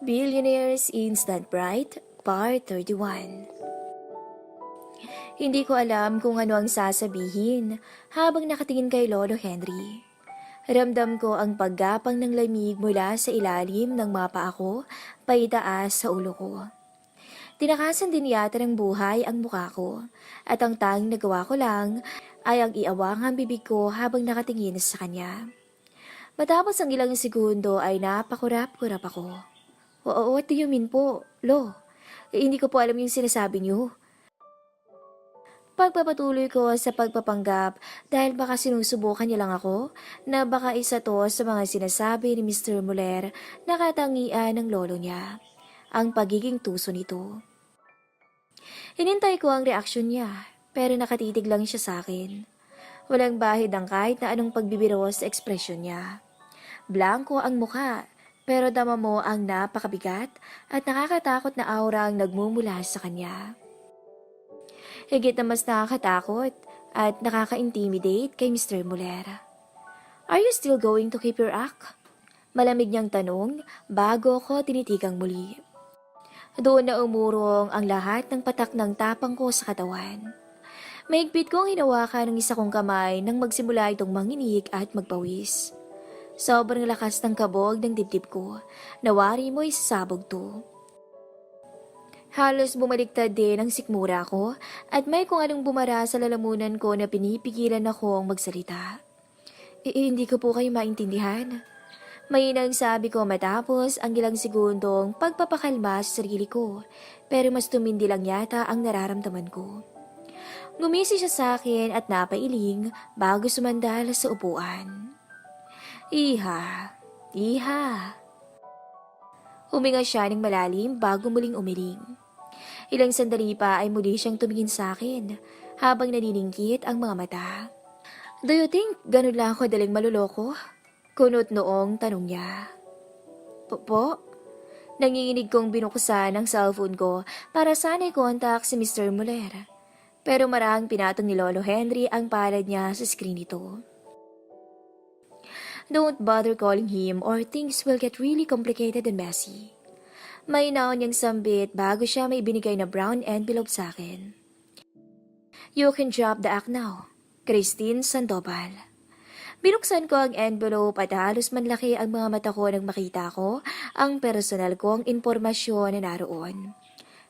Billionaires Instant Bright, Part 31. Hindi ko alam kung ano ang sasabihin habang nakatingin kay Lolo Henry. Ramdam ko ang paggapang ng lamig mula sa ilalim ng mapa ako, paitaas sa ulo ko. Tinakasan din yata ng buhay ang mukha ko, at ang tanging nagawa ko lang ay ang iawang ang bibig ko habang nakatingin sa kanya. Matapos ang ilang segundo ay napakurap-kurap ako. What do you mean po, Lo? Hindi ko po alam yung sinasabi niyo. Pagpapatuloy ko sa pagpapanggap dahil baka sinusubukan niya lang ako na baka isa to sa mga sinasabi ni Mr. Muller na katangian ng lolo niya. Ang pagiging tuso nito. Hinintay ko ang reaksyon niya pero nakatitig lang siya sa akin. Walang bahid ang kahit na anong pagbibiro sa ekspresyon niya. Blanko ang mukha. Pero dama mo ang napakabigat at nakakatakot na aura ang nagmumula sa kanya. Higit na mas nakakatakot at nakaka-intimidate kay Mr. Muller. Are you still going to keep your act? Malamig niyang tanong bago ko tinitigang muli. Doon na umurong ang lahat ng patak ng tapang ko sa katawan. Mahigpit kong hinawakan ng isa kong kamay nang magsimula itong manginig at magpawis. Sobrang lakas ng kabog ng dibdib ko. Nawari mo'y sasabog to. Halos bumaliktad din ang sikmura ko at may kung anong bumara sa lalamunan ko na pinipigilan akong magsalita. Hindi ko po kayo maintindihan. Mainang sabi ko matapos ang ilang segundong pagpapakalma sa sarili ko, pero mas tumindi lang yata ang nararamdaman ko. Ngumisi siya sa akin at napailing bago sumandal sa upuan. Iha. Huminga siya ng malalim bago muling umiling. Ilang sandali pa ay muli siyang tumingin sa akin habang naniningkit ang mga mata. Do you think ganun lang ako daling maluloko? Kunot noong tanong niya. Po? Nanginginig kong binuksan ang cellphone ko para sana'y kontak si Mr. Muller. Pero marahang pinatong ni Lolo Henry ang palad niya sa screen nito. Don't bother calling him or things will get really complicated and messy. May naon niyang sambit bago siya may binigay na brown envelope sa akin. You can drop the act now. Christine Sandoval. Binuksan ko ang envelope at halos manlaki ang mga mata ko nang makita ko ang personal kong impormasyon na naroon.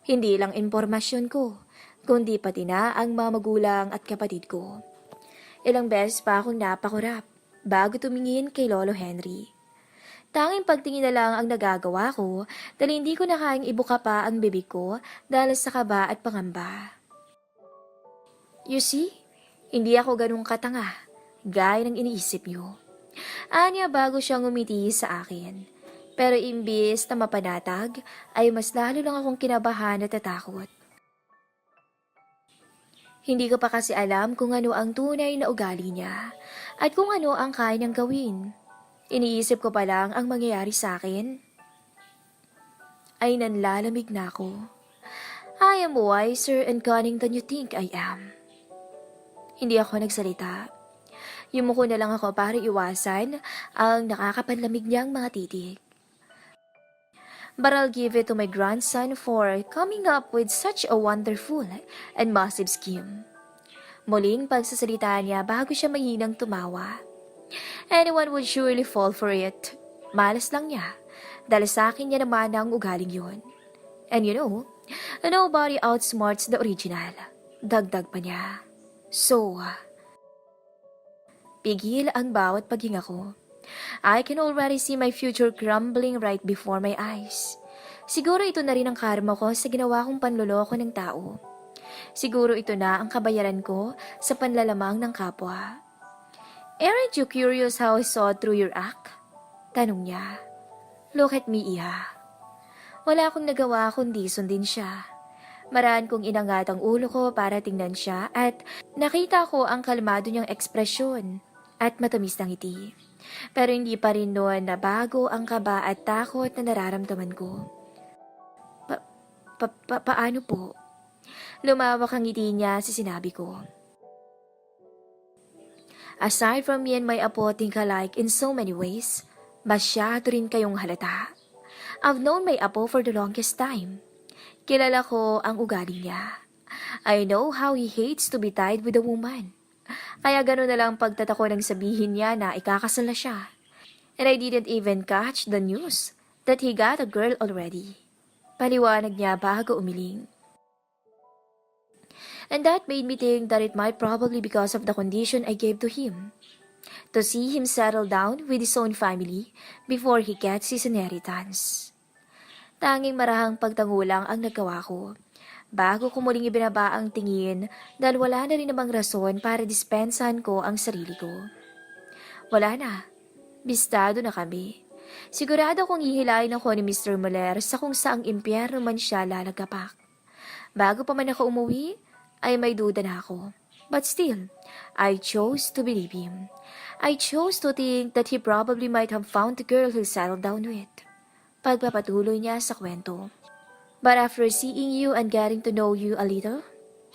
Hindi lang impormasyon ko, kundi pati na ang mga magulang at kapatid ko. Ilang beses pa akong napakurap bago tumingin kay Lolo Henry. Tanging pagtingin na lang ang nagagawa ko dahil hindi ko na kayang ibuka pa ang bibig ko dahil sa kaba at pangamba. You see, hindi ako ganung katanga, gaya ng iniisip niyo. Anya bago siyang ngumiti sa akin. Pero imbis na mapanatag, ay mas lalo lang akong kinabahan at natakot. Hindi ko pa kasi alam kung ano ang tunay na ugali niya at kung ano ang kaya niyang gawin. Iniisip ko pa lang ang mangyayari sa akin. Ay nanlalamig na ako. I am wiser and cunning than you think I am. Hindi ako nagsalita. Yumuko na lang ako para iwasan ang nakakapanlamig niyang mga titik. But I'll give it to my grandson for coming up with such a wonderful and massive scheme. Muling pagsasalita niya bago siya mahinang tumawa. Anyone would surely fall for it. Malas lang niya. Dahil sa akin niya naman ang ugaling yun. And you know, nobody outsmarts the original. Dagdag pa niya. So, pigil ang bawat paghinga ko. I can already see my future crumbling right before my eyes. Siguro ito na rin ang karma ko sa ginawa kong panloloko ng tao. Siguro ito na ang kabayaran ko sa panlalamang ng kapwa. Aren't you curious how I saw through your act? Tanong niya. Look at me, Iha. Wala akong nagawa kundi sundin siya. Maraan kong inangat ang ulo ko para tingnan siya at nakita ko ang kalmado niyang ekspresyon at matamis na ngiti. Pero hindi pa rin noon na bago ang kaba at takot na nararamdaman ko. Paano po? Lumawak ang ngiti niya sa sinabi ko. Aside from me and my apo think alike in so many ways, masyado rin kayong halata. I've known my apo for the longest time. Kilala ko ang ugali niya. I know how he hates to be tied with a woman. Kaya gano'n na lang pagtatako ng sabihin niya na ikakasal na siya. And I didn't even catch the news that he got a girl already. Paliwanag niya bago umiling. And that made me think that it might probably because of the condition I gave to him. To see him settle down with his own family before he gets his inheritance. Tanging marahang pagtangulang ang nagawa ko. Bago ko muling ibinaba ang tingin dahil wala na rin namang rason para dispensahan ko ang sarili ko. Wala na. Bistado na kami. Sigurado kong hihilain ako ni Mr. Muller sa kung saang impyerno man siya lalagapak. Bago pa man ako umuwi, ay may duda na ako. But still, I chose to believe him. I chose to think that he probably might have found the girl he'll settle down with. Pagpapatuloy niya sa kwento. But after seeing you and getting to know you a little,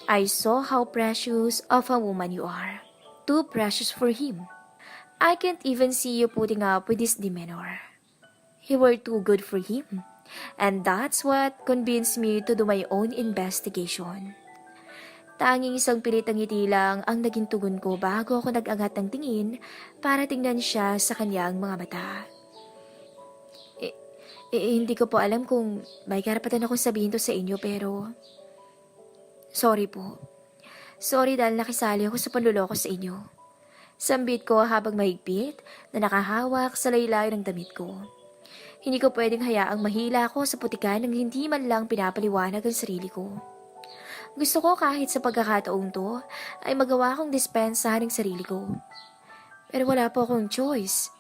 I saw how precious of a woman you are. Too precious for him. I can't even see you putting up with his demeanor. You were too good for him. And that's what convinced me to do my own investigation. Tanging isang pilitang ngiti lang ang naging tugon ko bago ako nag-angat ng tingin para tingnan siya sa kanyang mga mata. Hindi ko po alam kung may karapatan akong sabihin to sa inyo pero... Sorry po. Sorry dahil nakisali ako sa panluloko sa inyo. Sambit ko habang mahigpit na nakahawak sa laylay ng damit ko. Hindi ko pwedeng hayaang mahila ako sa putikan ng hindi man lang pinapaliwanag ang sarili ko. Gusto ko kahit sa pagkakataong to ay magawa kong dispensahan ng sarili ko. Pero wala po akong choice.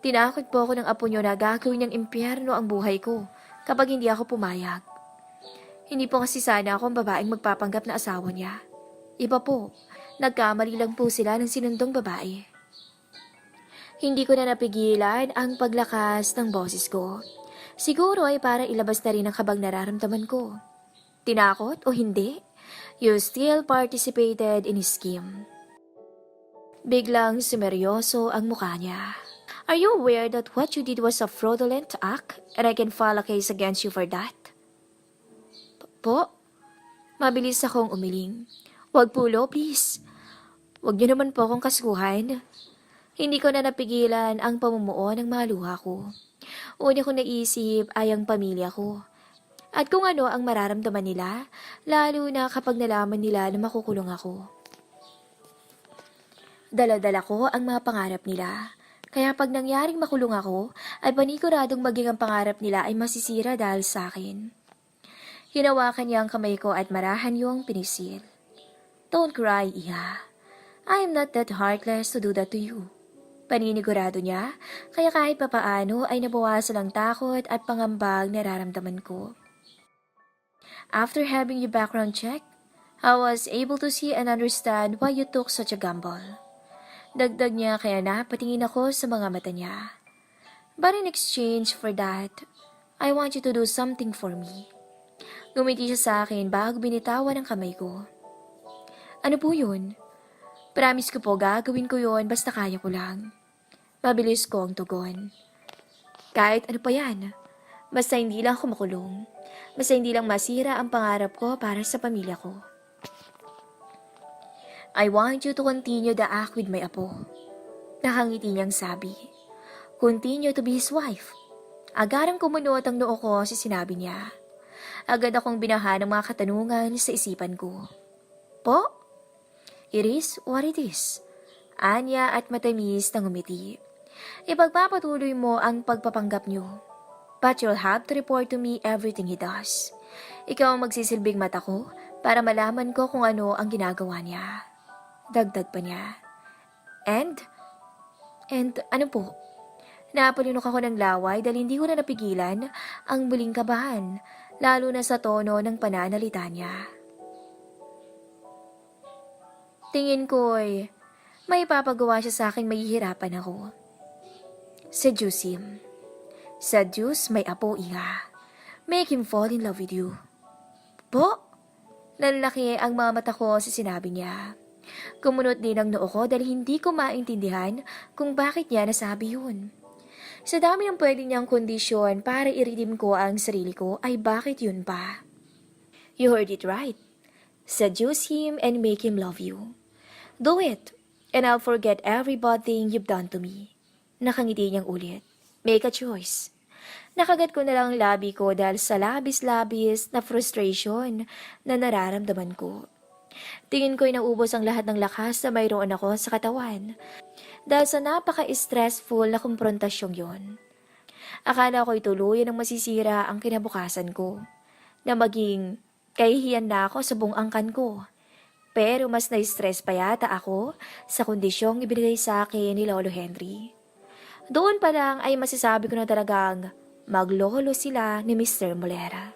Tinakot po ako ng apo niyo na gagawin ng impyerno ang buhay ko kapag hindi ako pumayag. Hindi po kasi sana ako ang babaeng magpapanggap na asawa niya. Iba po, nagkamali lang po sila ng sinundong babae. Hindi ko na napigilan ang paglakas ng boses ko. Siguro ay para ilabas na rin ang kabang nararamdaman ko. Tinakot o hindi, you still participated in his scheme. Biglang sumeryoso ang mukha niya. Are you aware that what you did was a fraudulent act and I can file a case against you for that? Po? Mabilis akong umiling. Wag po, Lo, please. Wag niyo naman po akong kasuhan. Hindi ko na napigilan ang pamumuo ng mga luha ko. Una kong naisip ay ang pamilya ko. At kung ano ang mararamdaman nila, lalo na kapag nalaman nila na makukulong ako. Dala-dala ko ang mga pangarap nila. Kaya pag nangyaring makulong ako, ay paniguradong maging ang pangarap nila ay masisira dahil sa akin. Hinawakan niya ang kamay ko at marahan yung pinisil. Don't cry, Iha. I am not that heartless to do that to you. Paninigurado niya, kaya kahit papaano ay nabawasan ang takot at pangambang nararamdaman ko. After having your background check, I was able to see and understand why you took such a gamble. Dagdag niya kaya napatingin ako sa mga mata niya. But in exchange for that, I want you to do something for me. Ngumiti siya sa akin bago binitawan ang kamay ko. Ano po yun? Promise ko po gagawin ko yun basta kaya ko lang. Mabilis ko ang tugon. Kahit ano pa yan, basta hindi lang ako makulong. Basta hindi lang masira ang pangarap ko para sa pamilya ko. I want you to continue the act with my apo. Nakangiti niyang sabi. Continue to be his wife. Agarang kumunot ang noo ko sa sinabi niya. Agad akong binaha ng mga katanungan sa isipan ko. Po? It is what it is. Anya at matamis na ngumiti. Ipagpapatuloy mo ang pagpapanggap niyo. But you'll have to report to me everything he does. Ikaw ang magsisilbing mata ko para malaman ko kung ano ang ginagawa niya. Dagdag pa niya. And ano po? Napalunok ako ng laway dahil hindi ko na napigilan ang muling kabahan, lalo na sa tono ng pananalita niya. Tingin ko'y may papagawa siya sa aking mahihirapan ako. Seduce him. Seduce may apo, Iha. Make him fall in love with you. Po? Nanlaki ang mga mata ko sa sinabi niya. Kumunot din ang noo ko dahil hindi ko maintindihan kung bakit niya nasabi yun. Sa dami ng pwede niyang kondisyon para i-redeem ko ang sarili ko, ay bakit yun pa? You heard it right. Seduce him and make him love you. Do it, and I'll forget every bad thing you've done to me. Nakangiti niyang ulit. Make a choice. Nakagat ko na lang ang labi ko dahil sa labis-labis na frustration na nararamdaman ko. Tingin ko'y naubos ang lahat ng lakas na mayroon ako sa katawan dahil sa napaka-stressful na kumprontasyong yon. Akala ko'y tuluyan ng masisira ang kinabukasan ko, na maging kahihiyan na ako sa buong angkan ko. Pero mas na-stress pa yata ako sa kondisyong ibinigay sa akin ni Lolo Henry. Doon pa lang ay masasabi ko na talagang maglolo sila ni Mr. Molera.